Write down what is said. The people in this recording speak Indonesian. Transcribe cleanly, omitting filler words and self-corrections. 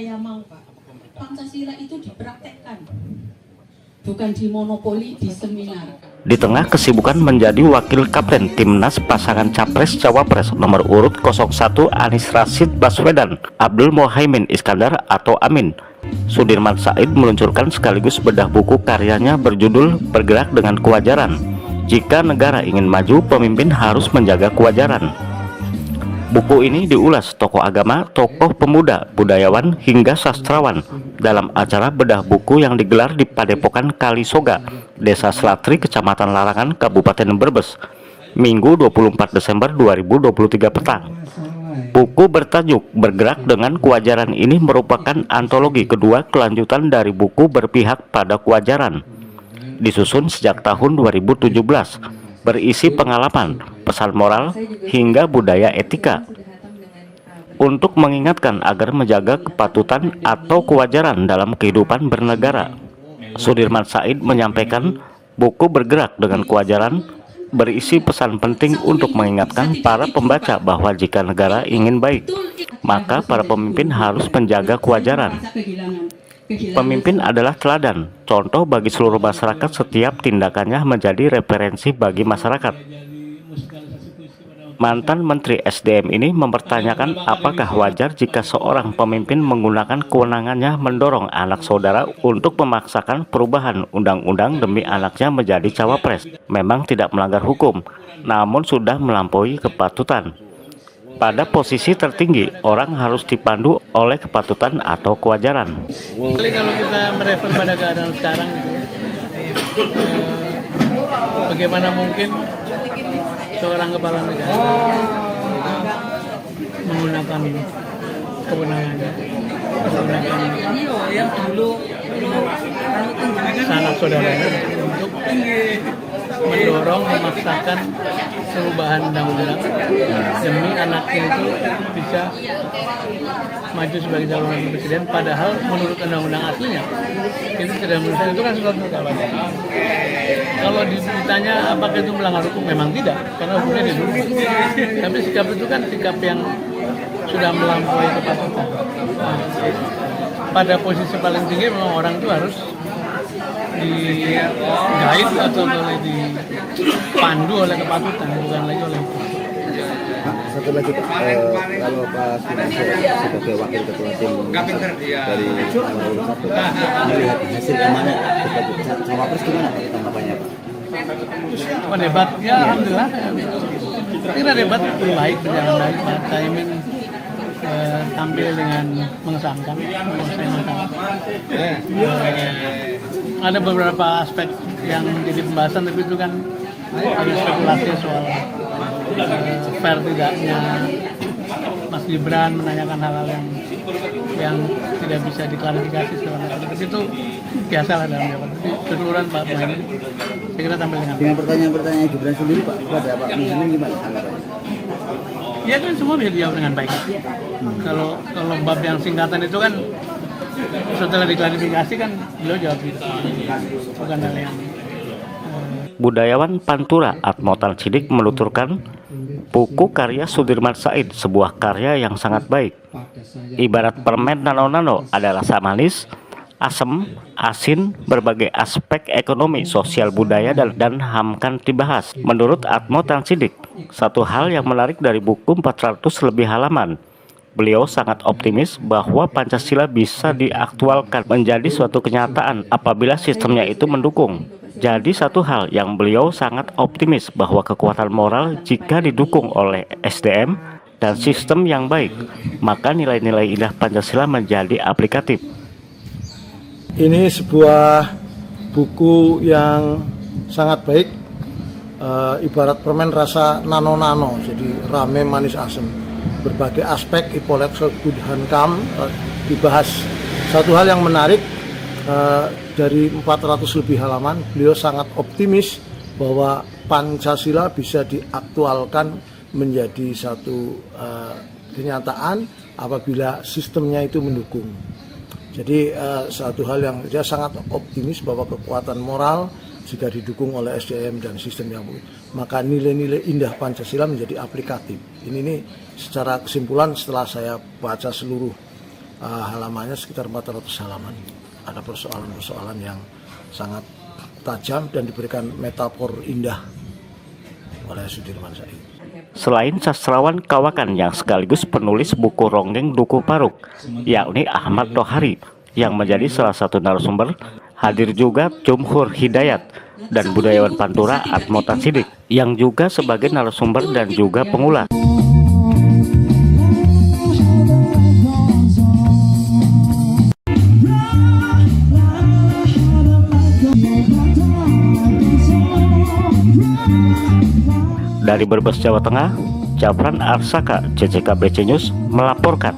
saya mau, Pak. Pancasila itu dipraktekkan, bukan dimonopoli di seminar. Di tengah kesibukan menjadi wakil kapten timnas pasangan Capres-Cawapres nomor urut 01 Anies Rashid Baswedan, Abdul Muhaimin Iskandar atau Amin, Sudirman Said meluncurkan sekaligus bedah buku karyanya berjudul Bergerak dengan Kewajaran. Jika negara ingin maju, pemimpin harus menjaga kewajaran. Buku ini diulas tokoh agama, tokoh pemuda, budayawan, hingga sastrawan dalam acara bedah buku yang digelar di Padepokan Kalisoga, Desa Selatri, Kecamatan Larangan, Kabupaten Brebes, Minggu 24 Desember 2023 petang. Buku bertajuk Bergerak dengan Kewajaran ini merupakan antologi kedua kelanjutan dari buku Berpihak pada Kewajaran, disusun sejak tahun 2017, berisi pengalaman, pesan moral, hingga budaya etika untuk mengingatkan agar menjaga kepatutan atau kewajaran dalam kehidupan bernegara. Sudirman Said menyampaikan buku Bergerak dengan Kewajaran berisi pesan penting untuk mengingatkan para pembaca bahwa jika negara ingin baik, maka para pemimpin harus menjaga kewajaran. Pemimpin adalah teladan, contoh bagi seluruh masyarakat. Setiap tindakannya menjadi referensi bagi masyarakat. Mantan Menteri SDM ini mempertanyakan apakah wajar jika seorang pemimpin menggunakan kewenangannya mendorong anak saudara untuk memaksakan perubahan undang-undang demi anaknya menjadi cawapres. Memang tidak melanggar hukum, namun sudah melampaui kepatutan. Pada posisi tertinggi, orang harus dipandu oleh kepatutan atau kewajaran. Kalau kita merefer pada keadaan sekarang, bagaimana mungkin seorang kepala negara menggunakan kewenangannya, sanak saudaranya untuk mendorong, memaksakan perubahan undang-undang demi anaknya itu bisa maju sebagai calon wakil presiden, padahal menurut undang-undang aslinya itu tidak menurut itu kan suatu kawasan. Kalau ditanya apakah itu melanggar hukum, memang tidak, karena hukumnya dirubah. Tapi sikap itu kan sikap yang sudah melampaui kepatutan. Pada posisi paling tinggi memang orang itu harus digait atau dipandu oleh kepatutan, bukan lagi oleh hukum. Satu lagi Pak, kalau Pak Sudirman sebagai wakil ketua tim dari nomor urut 1 melihat hasil kemarin sebagai cawapres, gimana tanggapannya Pak? Debat, ya alhamdulillah. Saya kira debat baik, berjalan baik. Pak Caimin tampil dengan mengesankan. Ada beberapa aspek yang jadi pembahasan, tapi itu kan harus spekulasi soal fair tidaknya Mas Gibran menanyakan hal-hal yang tidak bisa diklarifikasi segala macam. Itu biasa lah dalam debat. Keseluruhan Pak Muhaimin saya kira tampil dengan pertanyaan Gibran sendiri Pak, pada Pak Muhaimin gimana tanggapannya? Ya kan semua bisa dijawab dengan baik. Kalau bab yang singkatan itu kan setelah diklarifikasi kan beliau jawab itu, bukan hal yang Budayawan Pantura Atmotan Sidik menuturkan buku karya Sudirman Said sebuah karya yang sangat baik. Ibarat permen nano-nano, ada rasa manis, asam, asin, berbagai aspek ekonomi, sosial, budaya, dan hamkan dibahas. Menurut Atmotan Sidik, satu hal yang menarik dari buku 400 lebih halaman, beliau sangat optimis bahwa Pancasila bisa diaktualkan menjadi suatu kenyataan apabila sistemnya itu mendukung. Jadi satu hal yang beliau sangat optimis bahwa kekuatan moral jika didukung oleh SDM dan sistem yang baik, maka nilai-nilai indah Pancasila menjadi aplikatif. Ini sebuah buku yang sangat baik, ibarat permen rasa nano-nano, jadi rame, manis, asam. Berbagai aspek Ipolek Kebudahan Kam dibahas. Satu hal yang menarik, dari 400 lebih halaman, beliau sangat optimis bahwa Pancasila bisa diaktualkan menjadi satu kenyataan apabila sistemnya itu mendukung. Jadi satu hal yang dia sangat optimis bahwa kekuatan moral jika didukung oleh SDM dan sistem yang baik, maka nilai-nilai indah Pancasila menjadi aplikatif. Ini secara kesimpulan setelah saya baca seluruh halamannya sekitar 400 halaman. Ada persoalan-persoalan yang sangat tajam dan diberikan metafor indah oleh Sudirman Said. Selain sastrawan kawakan yang sekaligus penulis buku Ronggeng Duku Paruk, yakni Ahmad Tohari, yang menjadi salah satu narasumber, hadir juga Jumhur Hidayat dan budayawan Pantura Atmota Sidik, yang juga sebagai narasumber dan juga pengulas. Dari Brebes, Jawa Tengah, Jafran Arsaka, CCKBC News melaporkan.